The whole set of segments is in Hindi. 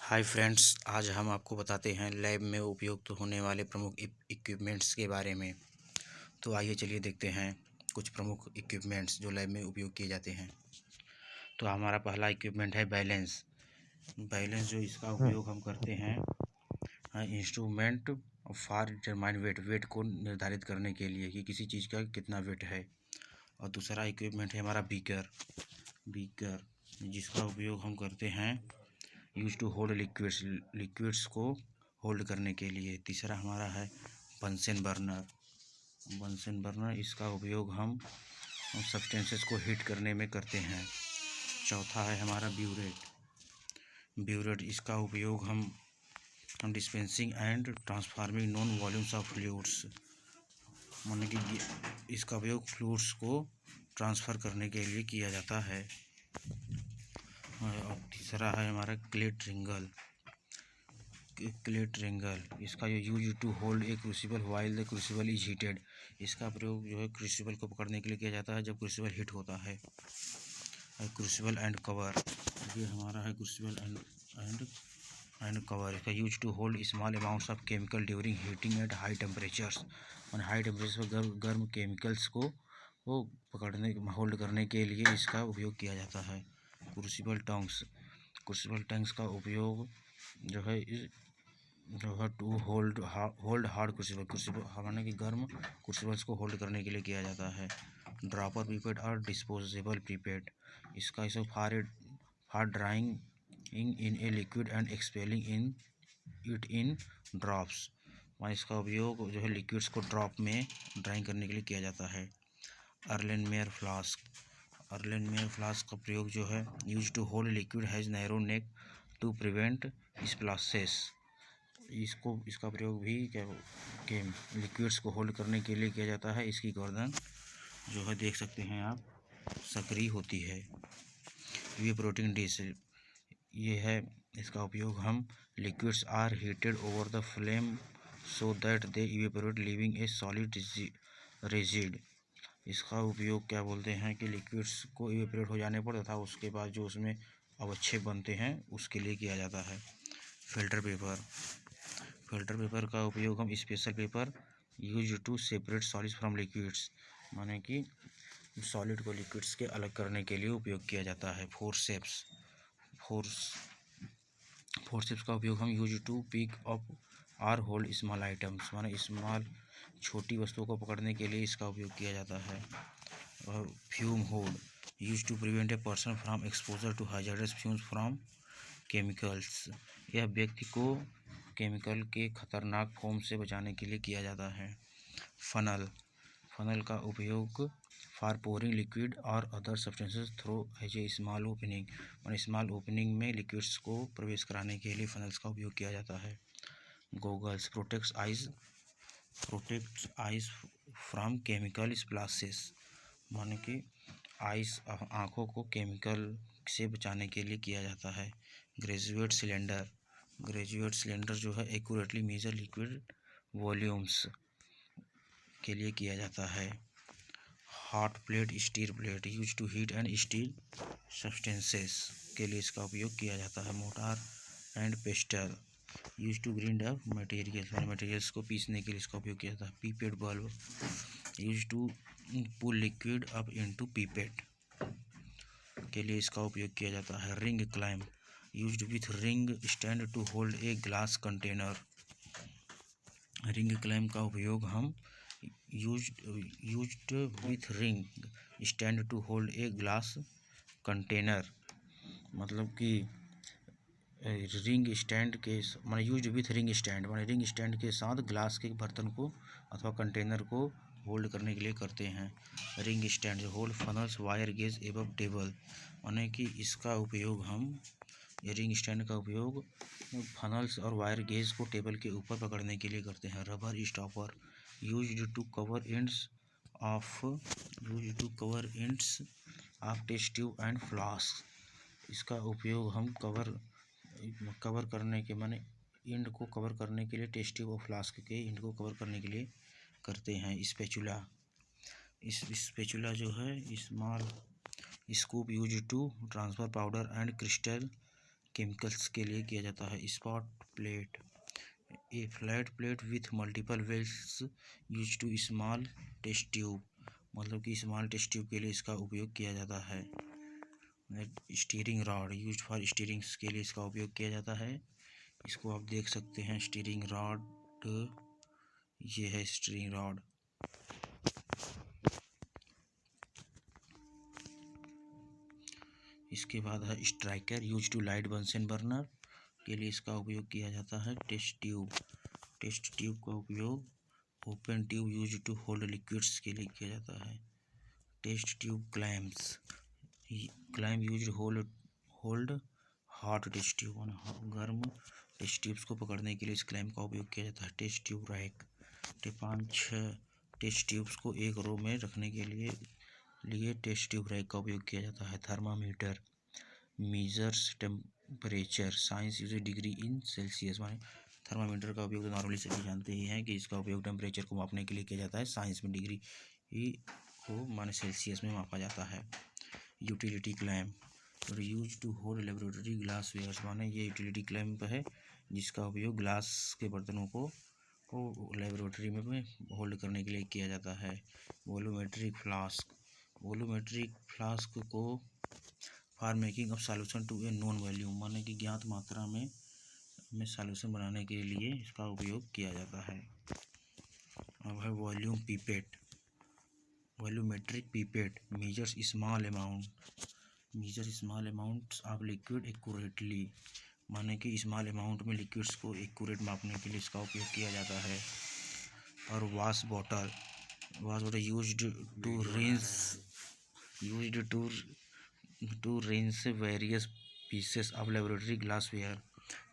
हाय फ्रेंड्स, आज हम आपको बताते हैं लैब में उपयुक्त होने वाले प्रमुख इक्विपमेंट्स के बारे में। तो आइए चलिए देखते हैं कुछ प्रमुख इक्विपमेंट्स जो लैब में उपयोग किए जाते हैं। तो हमारा पहला इक्विपमेंट है बैलेंस। बैलेंस जो इसका उपयोग हम करते हैं इंस्ट्रूमेंट फॉर डिटरमाइन वेट को निर्धारित करने के लिए कि किसी चीज़ का कितना वेट है। और दूसरा इक्विपमेंट है हमारा बीकर जिसका उपयोग हम करते हैं यूज टू होल्ड लिक्विड्स को होल्ड करने के लिए। तीसरा हमारा है बंसन बर्नर इसका उपयोग हम सब्सटेंसेस को हीट करने में करते हैं। चौथा है हमारा ब्यूरेट इसका उपयोग हम dispensing and transforming non volumes of fluids, माने कि इसका उपयोग फ्लूइड्स को ट्रांसफ़र करने के लिए किया जाता है। और तीसरा है हमारा क्लेट रिंगल इसका जो use to hold a crucible while the crucible is heated, इसका प्रयोग जो है क्रूसिबल को पकड़ने के लिए किया जाता है जब क्रूसिबल हीट होता है। क्रूसिबल एंड कवर, ये हमारा है क्रूसिबल एंड कवर, इसका use to hold small amounts of chemical during heating at high temperatures, और हाई टेम्परेचर पर गर्म केमिकल्स को वो होल्ड करने के लिए इसका उपयोग किया जाता है। क्रूसिबल टंग्स का उपयोग जो है टू होल्ड हार्ड क्रूसिबल माने कि गर्म क्रूसिबल्स को होल्ड करने के लिए किया जाता है। ड्रॉपर पिपेट और डिस्पोजेबल पिपेट, इसका for drawing in a liquid and expelling in drops, माने इसका उपयोग जो है लिक्विड्स को ड्रॉप में ड्राइंग करने के लिए किया जाता है। अर्लेनमेयर फ्लास्क का प्रयोग जो है use to hold liquid has narrow neck to prevent splashes, इसका प्रयोग भी लिक्विड्स को होल्ड करने के लिए किया जाता है। इसकी गर्दन जो है देख सकते हैं आप सक्रिय होती है। इवेपोरेटिंग डिश, ये है इसका उपयोग हम liquids are heated over the flame so that they evaporate leaving a solid rigid, इसका उपयोग क्या बोलते हैं कि लिक्विड्स को इवेपोरेट हो जाने पर तथा उसके बाद जो उसमें अवक्षेप बनते हैं उसके लिए किया जाता है। फिल्टर पेपर का उपयोग हम special paper use to separate solids from liquids, माने कि सॉलिड को लिक्विड्स के अलग करने के लिए उपयोग किया जाता है। फोर्सेप्स का उपयोग हम use to pick up or hold small items, माने स्मॉल छोटी वस्तुओं को पकड़ने के लिए इसका उपयोग किया जाता है। और fume hood use to prevent a person from exposure to hazardous fumes from chemicals, यह व्यक्ति को केमिकल के खतरनाक फोम से बचाने के लिए किया जाता है। फनल का उपयोग फॉर पोरिंग लिक्विड और other substances through as a small opening, और स्मॉल ओपनिंग में लिक्विड्स को प्रवेश कराने के लिए फनल्स का उपयोग किया जाता है। Goggles protects eyes from chemical splashes, माने कि आँखों को केमिकल से बचाने के लिए किया जाता है। ग्रेजुएट सिलेंडर जो है एक्यूरेटली मेजर लिक्विड वॉल्यूम्स के लिए किया जाता है। Hot plate steel plate use to heat and steel substances के लिए इसका उपयोग किया जाता है। Mortar and pestle use to grind up materials को पीसने के लिए इसका उपयोग किया जाता है। Pipette bulb use to pull liquid up into pipette के लिए इसका उपयोग किया जाता है। Ring clamp used with ring stand to hold a glass container, ring clamp का उपयोग हम used with ring stand to hold a glass container, मतलब कि रिंग स्टैंड के माने यूज्ड विथ रिंग स्टैंड माने रिंग स्टैंड के साथ ग्लास के बर्तन को अथवा कंटेनर को होल्ड करने के लिए करते हैं। Ring stand hold funnels wire gauge above table, माने कि इसका उपयोग हम रिंग स्टैंड का उपयोग फनल्स और वायर गेज को टेबल के ऊपर पकड़ने के लिए करते हैं। Rubber stopper used to cover ends of test tube and flask, इसका उपयोग हम कवर करने के माने एंड को कवर करने के लिए टेस्ट ट्यूब और फ्लास्क के एंड को कवर करने के लिए करते हैं। स्पैचुला जो है small scoop use to transfer powder and crystal chemicals के लिए किया जाता है। Spot plate, a flat plate with multiple wells use to small test tube, मतलब कि स्मॉल टेस्ट ट्यूब के लिए इसका उपयोग किया जाता है। स्टीयरिंग रॉड यूज फॉर स्टीयरिंग्स के लिए इसका उपयोग किया जाता है। इसको आप देख सकते हैं स्टीयरिंग रॉड, ये है स्टीयरिंग रॉड। इसके बाद है striker use to light Bunsen burner के लिए इसका उपयोग किया जाता है। टेस्ट ट्यूब, टेस्ट ट्यूब का उपयोग open tube use to hold liquids के लिए किया जाता है। Test tube clamps, clamp use hold hot test tube, गर्म टेस्ट ट्यूब्स को पकड़ने के लिए इस क्लैम्प का उपयोग किया जाता है। Test tube rack, 5-6 test tubes को एक रो में रखने के लिए टेस्ट ट्यूब रैक का उपयोग किया जाता है। Thermometer measures temperature, science use degree in Celsius, माने थर्मामीटर का उपयोग तो नॉर्मली सभी जानते ही हैं कि इसका उपयोग टेम्परेचर को मापने के लिए किया जाता है। साइंस में डिग्री को माने सेल्सियस में मापा जाता है। Utility clamp use to hold laboratory glass wares, माने ये यूटिलिटी क्लैम्प है जिसका उपयोग ग्लास के बर्तनों को लेबोरेटरी में होल्ड करने के लिए किया जाता है। वॉल्यूमेट्रिक फ्लास्क, वॉल्यूमेट्रिक फ्लास्क को for making of solution to a known volume, माने कि ज्ञात मात्रा में सॉल्यूशन बनाने के लिए इसका उपयोग किया जाता है। अब है volume pipette, volumetric pipette measures small amounts of liquid accurately, माने कि स्मॉल अमाउंट में लिक्विड्स को एक्यूरेट मापने के लिए इसका उपयोग किया जाता है। और wash bottle used to rinse various pieces of laboratory glassware,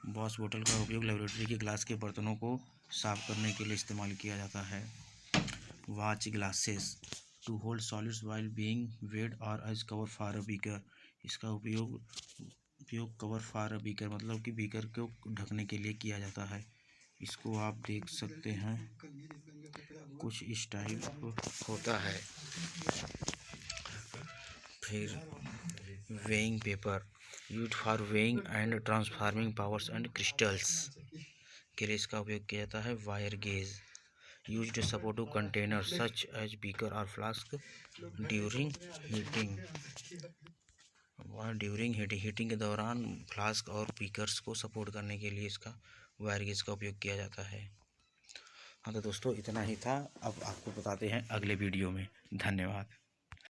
wash bottle का उपयोग लेबोरेटरी के ग्लास के बर्तनों को साफ करने के लिए इस्तेमाल किया जाता है। Watch glasses to hold solids while being weighed और as cover for a beaker, इसका उपयोग कवर फॉर अ बीकर, मतलब कि बीकर को ढकने के लिए किया जाता है। इसको आप देख सकते हैं कुछ इस टाइप होता है। फिर weighing paper use for weighing and transforming powers and crystals के लिए इसका उपयोग किया जाता है। Wire gauze used supportive container such as beaker और फ्लास्क ड्यूरिंग हीटिंग के दौरान फ्लास्क और बीकर्स को सपोर्ट करने के लिए इसका वायर गेज का उपयोग किया जाता है। हाँ तो दोस्तों इतना ही था, अब आपको बताते हैं अगले वीडियो में। धन्यवाद।